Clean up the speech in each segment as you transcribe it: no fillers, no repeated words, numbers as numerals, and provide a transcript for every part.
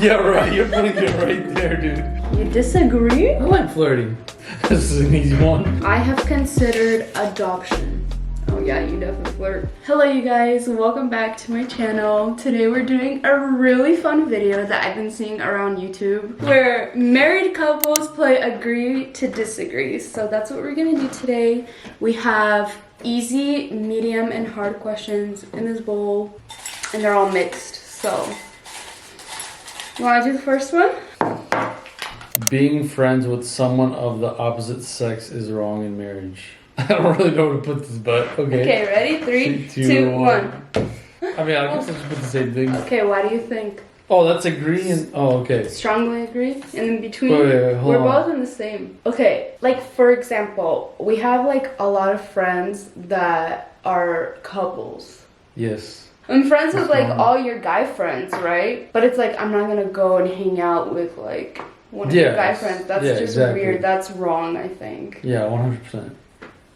Yeah, right. You're putting it right there, dude. You disagree? I like flirting. This is an easy one. I have considered adoption. Oh yeah, you definitely flirt. Hello you guys, welcome back to my channel. Today we're doing a really fun video that I've been seeing around YouTube where married couples play agree to disagree. So that's what we're gonna do today. We have easy, medium, and hard questions in this bowl and they're all mixed. So, you wanna do the first one? Being friends with someone of the opposite sex is wrong in marriage. I don't really know where to put this, but okay. Okay, ready? Three, two, one. I mean, I guess I should put the same thing. Okay, why do you think? Oh, that's agree and... Oh, okay. Strongly agree? And in between, wait, we're both in the same. Okay, like for example, we have like a lot of friends that are couples. Yes. I'm friends with like all your guy friends, right? But it's like, I'm not gonna go and hang out with like one of your guy friends. That's just exactly. weird. That's wrong, I think. Yeah, 100%.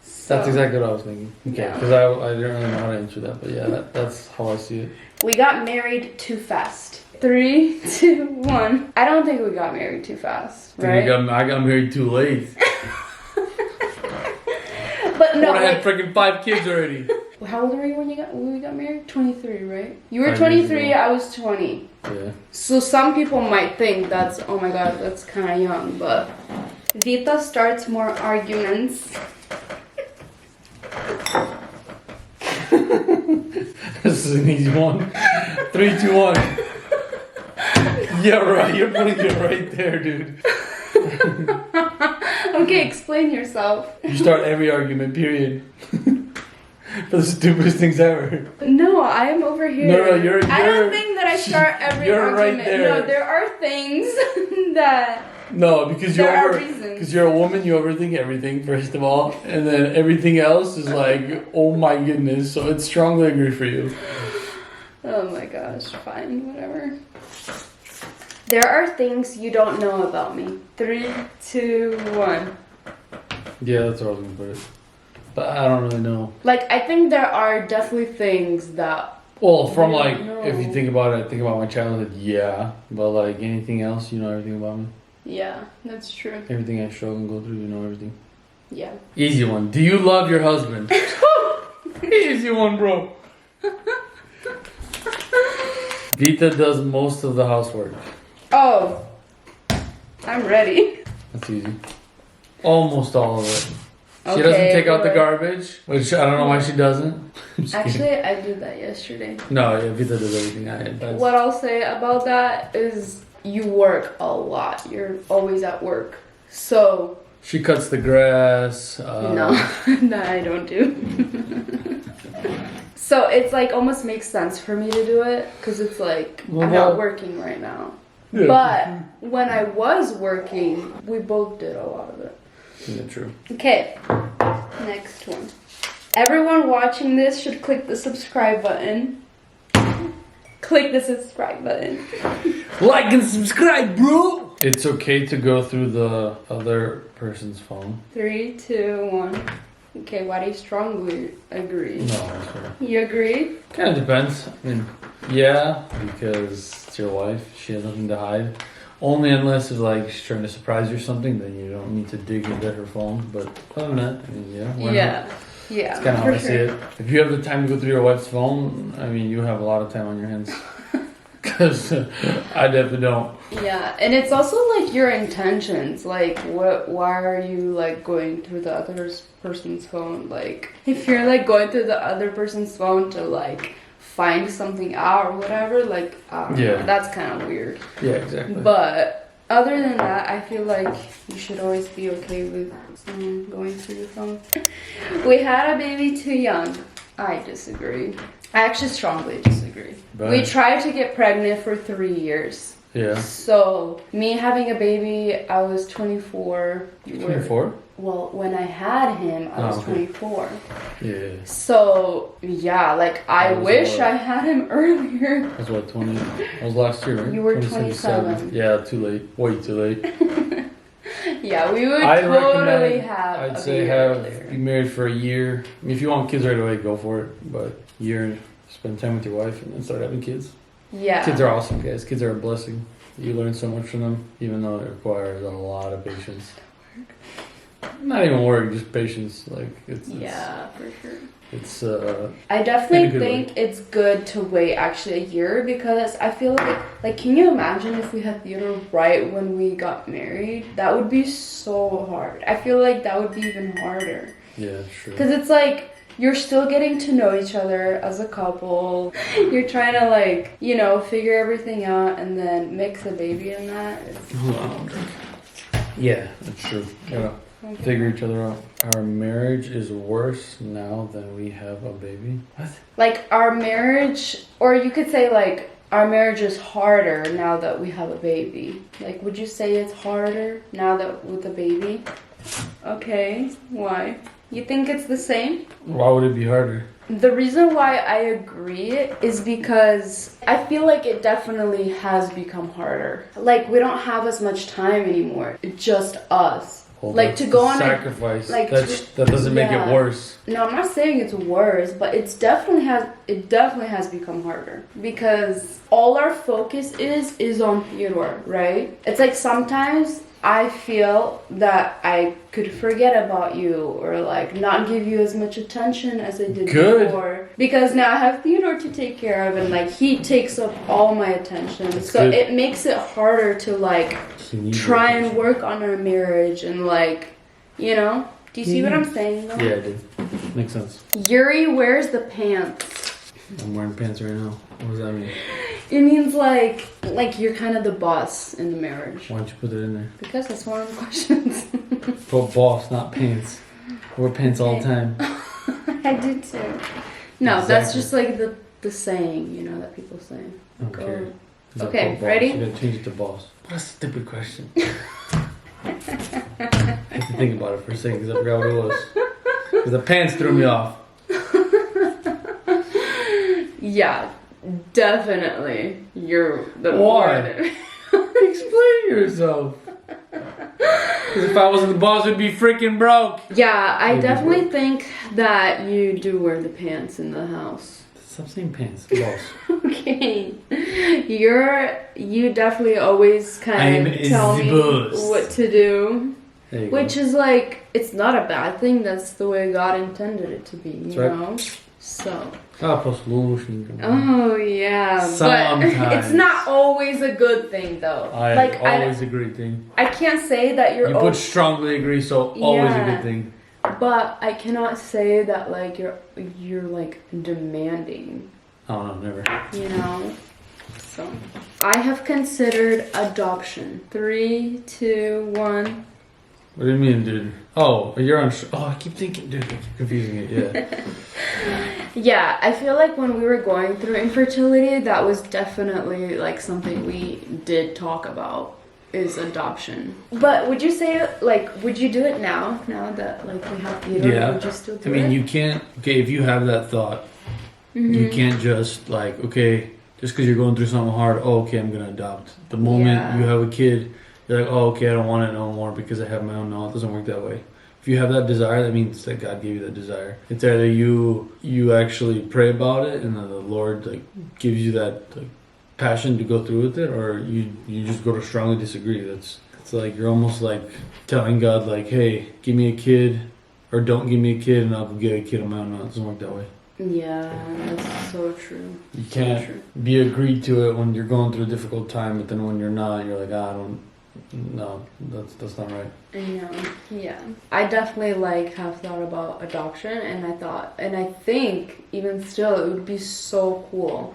So, That's exactly what I was thinking. Okay, yeah. because I didn't really know how to answer that, but yeah, that's how I see it. We got married too fast. 3, 2, 1. I don't think we got married too fast, right? I got married too late. But no, I had freaking 5 kids already. How old were you when we got married? 23, right? You were 5 years 23, ago. I was 20. Yeah. So some people might think that's, oh my god, that's kind of young, but Vita starts more arguments. This is an easy one. 3, 2, 1. Yeah, right. You're putting it right there, dude. Okay, explain yourself. You start every argument, period. For the stupidest things ever. No, I'm over here. No, you're I don't think that I start every you're argument. right there. No, there are things that... No, because you're a woman, you overthink everything, first of all. And then everything else is like, oh my goodness. So it's strongly agree for you. Oh my gosh, fine, whatever. There are things you don't know about me. 3, 2, 1. Yeah, that's where I was gonna put it. But I don't really know. Like, I think there are definitely things that... Well, from like, know. if you think about it, think about my childhood, yeah. But like anything else, you know everything about me. Yeah, that's true. Everything I struggle and go through, you know everything. Yeah. Easy one. Do you love your husband? Easy one, bro. Vita does most of the housework. Oh, I'm ready. That's easy. Almost all of it. She Okay, doesn't take out the but- garbage, which I don't know why she doesn't. I'm just kidding. Actually, I did that yesterday. No, yeah, Vita does everything. That's... What I'll say about that is you work a lot. You're always at work. So... She cuts the grass. No, that I don't do. So it's like almost makes sense for me to do it because it's like I'm not working right now. Yeah. But when I was working, we both did a lot of it. Yeah, true. Okay, next one. Everyone watching this should click the subscribe button. Click the subscribe button. Like and subscribe, bro! It's okay to go through the other person's phone. 3, 2, 1. Okay, why do you strongly agree? No, that's fair. You agree? Kind of depends. I mean, yeah, because it's your wife. She has nothing to hide. Only unless it's like she's trying to surprise you or something, then you don't need to dig into her phone. But other than that, I mean, yeah. Why Yeah. not? Yeah. That's kind of how I see it. If you have the time to go through your wife's phone, I mean, you have a lot of time on your hands. Because I definitely don't. Yeah, and it's also like your intentions. Like, why are you like going through the other person's phone? Like, if you're like going through the other person's phone to like find something out or whatever, like, Yeah. that's kind of weird. Yeah, exactly. But other than that, I feel like you should always be okay with someone going through your phone. We had a baby too young. I disagree. I actually strongly disagree. But we tried to get pregnant for 3 years. yeah. So, me having a baby, I was 24. 24? Well, when I had him, I was okay. 24. Yeah. So, yeah, like, I was wish what? I had him earlier. I was what, 20? That was last year, right? You were 27. Yeah, too late. Way too late. Yeah, we would I'd totally recommend, have I'd a say baby have earlier. be married for a year. I mean, if you want kids right away, go for it. But year, spend time with your wife and then start having kids. Yeah. Kids are awesome, guys. Kids are a blessing. You learn so much from them, even though it requires a lot of patience. Not even work, just patience. Like yeah, for sure. It's I definitely in a think good it's good to wait actually a year, because I feel like can you imagine if we had theater right when we got married? That would be so hard. I feel like that would be even harder. Yeah, true. Because it's like you're still getting to know each other as a couple. You're trying to like, you know, figure everything out and then mix a baby in that. Hold on. Yeah, that's true. Yeah. Figure each other out. Our marriage is worse now than we have a baby. What? Like our marriage, or you could say like our marriage is harder now that we have a baby. Like, would you say it's harder now that with a baby? Okay, why? You think it's the same? Why would it be harder? The reason why I agree is because I feel like it definitely has become harder. Like, we don't have as much time anymore. It's just us. Well, like to go on sacrifice. Like that doesn't make it worse. No, I'm not saying it's worse, but it definitely has become harder, because all our focus is on Theodore, right? It's like sometimes I feel that I could forget about you, or like not give you as much attention as I did before, because now I have Theodore to take care of, and like he takes up all my attention. That's so good. it makes it harder to like try and work on our marriage, and like, you know, do you see what I'm saying though? Yeah, I did. Makes sense. Yuri wears the pants. I'm wearing pants right now. What does that mean? It means like you're kind of the boss in the marriage. Why don't you put it in there? Because that's one of the questions. Put boss, not pants. I wear pants all the time. I do too. No, Exactly. that's just like the saying, you know, that people say. I don't care. Is that Okay, called boss? ready? You gotta change it to boss. What a stupid question. I had to think about it for a second because I forgot what it was. Because the pants threw me off. Yeah, definitely. You're the Why? word. Explain yourself. Because if I wasn't the boss, it'd be freaking broke. Yeah, I Maybe definitely broke. think that you do wear the pants in the house. Stop saying pants, boss. Okay. You definitely always kind of I'm tell the me boss. what to do. There you Which go. is like, it's not a bad thing. That's the way God intended it to be, you That's right. know? So. På slow motion. Oh, yeah. But Sometimes. it's not always a good thing, though. Always a great thing. I can't say that you're You put strongly agree, so always a Yeah. good thing. But I cannot say that, like, you're like, demanding. Oh no, never. You know? So. I have considered adoption. 3, 2, 1. What do you mean, dude? Oh, you're on. Oh, I keep thinking, dude. I keep confusing it. Yeah. Yeah, I feel like when we were going through infertility, that was definitely like something we did talk about, is adoption. But would you say, like, would you do it now that like we have Vita? Yeah. Would you still do I mean, it? you can't. Okay, if you have that thought, you can't just like, okay, just because you're going through something hard. Oh, okay, I'm gonna adopt. The moment Yeah. you have a kid, you're like, oh, okay, I don't want it no more because I have my own. No, it doesn't work that way. If you have that desire, that means that God gave you that desire. It's either you actually pray about it and then the Lord like gives you that like, passion to go through with it, or you just go to strongly disagree. It's like you're almost like telling God like, hey, give me a kid, or don't give me a kid, and I'll go get a kid on my own. No, it doesn't work that way. Yeah, that's so true. You So can't true. be agreed to it when you're going through a difficult time, but then when you're not, you're like, I don't. No, that's not right. I know. Yeah. I definitely like have thought about adoption, and I think even still it would be so cool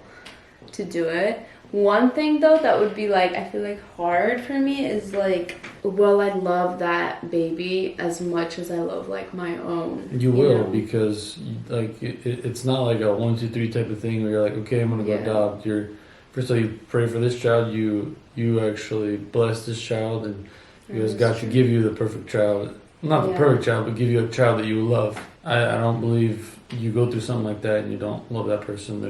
to do it. One thing though that would be like, I feel like hard for me is like, will I love that baby as much as I love like my own? You will, know? because like it's not like a 1, 2, 3 type of thing where you're like, okay, I'm gonna go Yeah. adopt. First of all, you pray for this child. You actually bless this child, and you ask God to give you the perfect child. Not the Yeah. perfect child, but give you a child that you love. I don't believe you go through something like that and you don't love that person.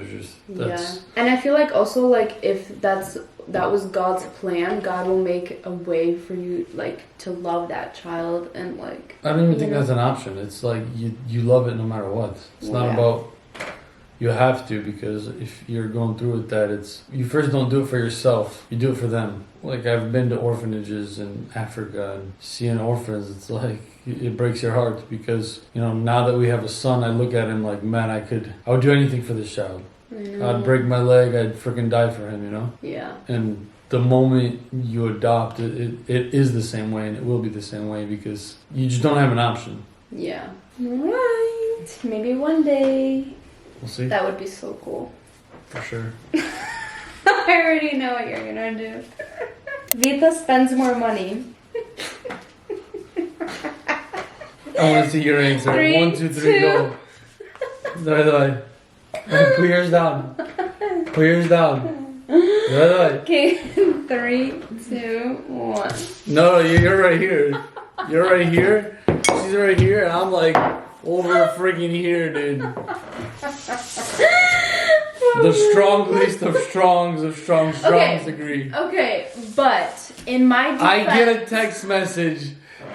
That's And I feel like also like if that was God's plan, God will make a way for you like to love that child, and like I don't even think you know? that's an option. It's like you love it no matter what. It's not Yeah. about you have to, because if you're going through with that, you first don't do it for yourself. You do it for them. Like, I've been to orphanages in Africa and seeing orphans, it's like, it breaks your heart because, now that we have a son, I look at him like, man, I would do anything for this child. I'd break my leg, I'd freaking die for him, Yeah. And the moment you adopt, it is the same way, and it will be the same way because you just don't have an option. Yeah. Right. Maybe one day. We'll see. That would be so cool. For sure. I already know what you're gonna do. Vita spends more money. I want to see your answer. 3, 1, 2, 3, go. Давай. Put yours down. Put yours down. Давай. Okay, 3, 2, 1. No, you're right here. You're right here. She's right here, and I'm like over freaking here, dude. The strongest of strongs agree. Okay, but in my defense, I get a text message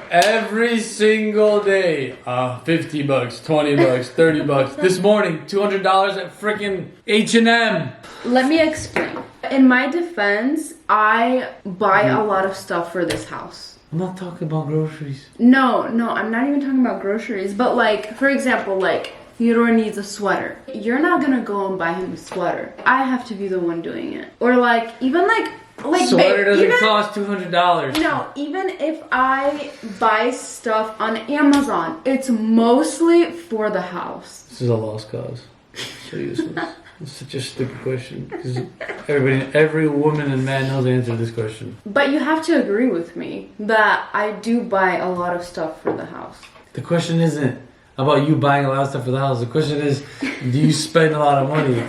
every single day. $50, $20, $30. This morning, $200 at freaking H&M. let me explain. In my defense, I buy a lot of stuff for this house. I'm not talking about groceries. No, I'm not even talking about groceries. But like, for example, like Theodore needs a sweater. You're not gonna go and buy him a sweater. I have to be the one doing it. Or like, even like Sweater babe, doesn't cost $200. No, even if I buy stuff on Amazon, it's mostly for the house. This is a lost cause. I'll show you this one. It's such a stupid question because every woman and man knows the answer to this question. But you have to agree with me that I do buy a lot of stuff for the house. The question isn't about you buying a lot of stuff for the house. The question is, do you spend a lot of money?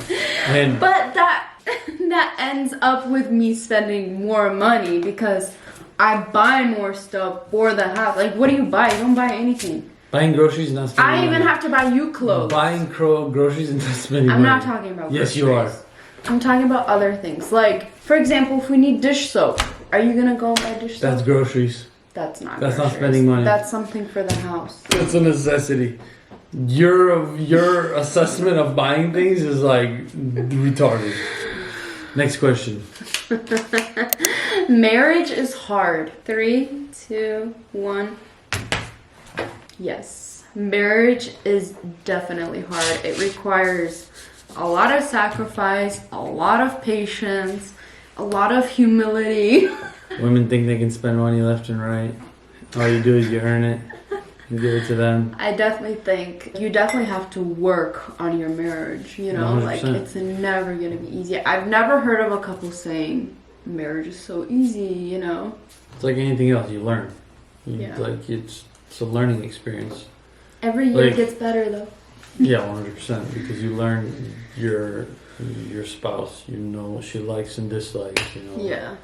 And But that ends up with me spending more money because I buy more stuff for the house. Like, what do you buy? You don't buy anything. buying groceries is not spending I money. even have to buy you clothes. Buying groceries is not spending I'm money. not talking about Yes, groceries. you are. I'm talking about other things. Like, for example, if we need dish soap, are you gonna go and buy dish soap? That's groceries. That's not That's not groceries. spending money. That's something for the house. It's a necessity. Your assessment of buying things is like retarded. Next question. Marriage is hard. 3, 2, 1. Yes. Marriage is definitely hard. It requires a lot of sacrifice, a lot of patience, a lot of humility. Women think they can spend money left and right. All you do is you earn it. You give it to them. I definitely think you definitely have to work on your marriage, 100%. like it's never gonna be easy. I've never heard of a couple saying marriage is so easy, It's like anything else, you learn. Yeah. Like it's a learning experience. Every year Like- it gets better though. Yeah, 100%. Because you learn your spouse. You know what she likes and dislikes. Yeah.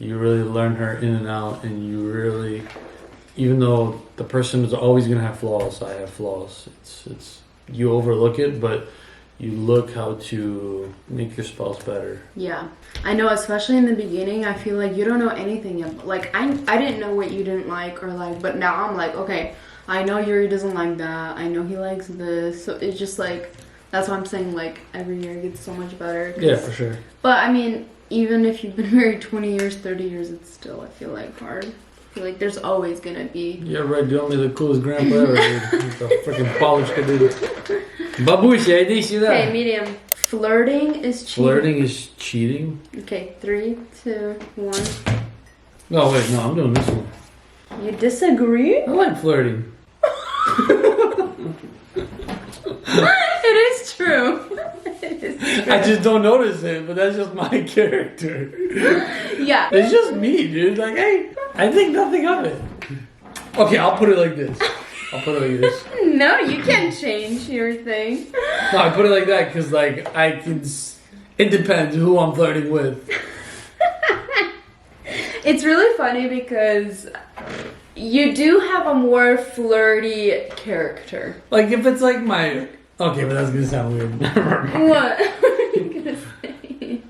You really learn her in and out, and you really, even though the person is always gonna have flaws, I have flaws. It's you overlook it, but you look how to make your spouse better. Yeah. I know, especially in the beginning, I feel like you don't know anything. Like, I didn't know what you didn't like or like, but now I'm like, okay, I know Yuri doesn't like that. I know he likes this. So it's just like, that's what I'm saying, like, every year it gets so much better. Yeah, for sure. But, I mean, even if you've been married 20 years, 30 years, it's still, I feel like, hard. I feel like there's always gonna be... Yeah, right, dude. Only the coolest grandpa ever, dude. The freaking Polishka, dude. Babusia, иди сюда. Okay, medium. Flirting is cheating. Flirting is cheating? Okay, 3, 2, 1. No, wait, no, I'm doing this one. You disagree? I like flirting. It is true. It is true. I just don't notice it, but that's just my character. Yeah. It's just me, dude. Like, hey, I think nothing of it. Okay, I'll put it like this. I'll put it like this. No, you can't change your thing. No, I put it like that because, like, it depends who I'm flirting with. It's really funny because you do have a more flirty character. Like, if it's like my... Okay, but that's gonna sound weird. What? What were you gonna say?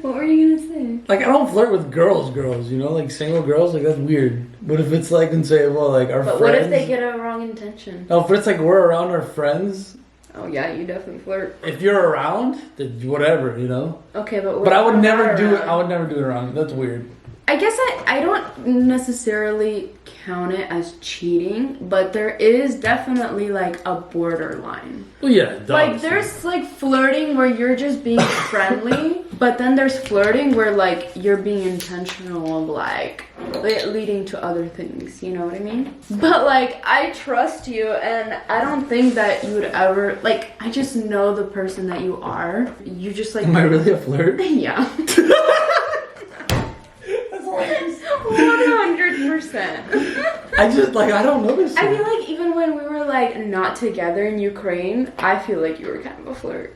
What were you gonna say? Like, I don't flirt with girls, like single girls, like that's weird. But if it's like, and say, well, like our But friends. what if they get a wrong intention? No, if it's like we're around our friends, Oh yeah, you definitely flirt. If you're around, then whatever, you know. Okay, but I would if never you're do it. around? I would never do it around. That's weird. I guess I don't necessarily count it as cheating, but there is definitely like a borderline. Well, yeah, it does. Like there's like flirting where you're just being friendly, but then there's flirting where like you're being intentional of like it leading to other things, you know what I mean? But like I trust you and I don't think that you would ever like I just know the person that you are. You just like Am I really a flirt? Yeah. 100%. I just like I don't know this. I feel like even when we were like not together in Ukraine, I feel like you were kind of a flirt.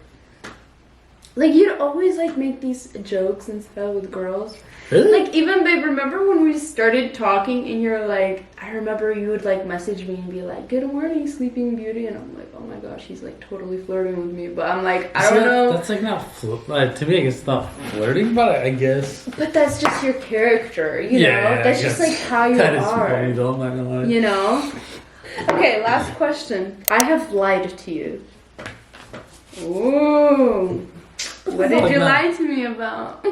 Like you'd always like make these jokes and stuff with girls. Really? Like even babe, remember when we started talking and you're like, I remember you would like message me and be like, "Good morning, Sleeping Beauty," and I'm like, oh my gosh, he's like totally flirting with me. But I'm like, I don't know. That's like not like to me. It's not flirting, but I guess. But that's just your character, you know. That's just like how you that is are. funny, though, I'm not gonna lie. You know? Okay, last question. I have lied to you. Ooh. What did you lie to me about?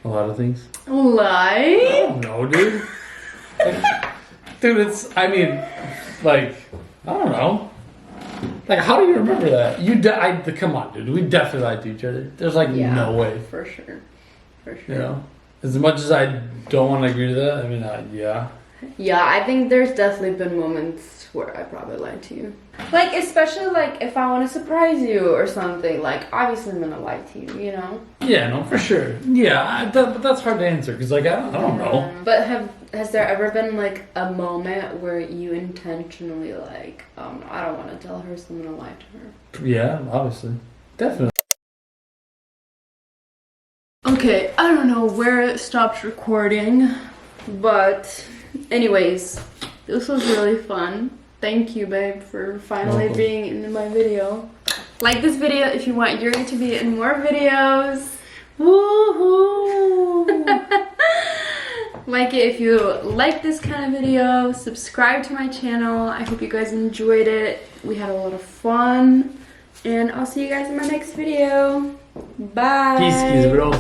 A lot of things. Lie? Oh no, dude. Dude, it's. I mean, like, I don't know. Like, how do you remember that? Come on, dude. We definitely lied to each other. There's like no way. For sure. For sure. You know, as much as I don't want to agree to that, I mean, yeah. Yeah, I think there's definitely been moments where I probably lied to you. Like, especially like if I want to surprise you or something. Like, obviously I'm gonna lie to you, you know? Yeah, no, for sure. Yeah, but that's hard to answer because, like, I don't know. But has there ever been like a moment where you intentionally like, oh no, I don't want to tell her, so I'm gonna lie to her? Yeah, obviously, definitely. Okay, I don't know where it stopped recording, but anyways, this was really fun. Thank you, babe, for finally being in my video. Like this video if you want Yuri to be in more videos. Woohoo! Like it if you like this kind of video. Subscribe to my channel. I hope you guys enjoyed it. We had a lot of fun. And I'll see you guys in my next video. Bye! Peace, bro.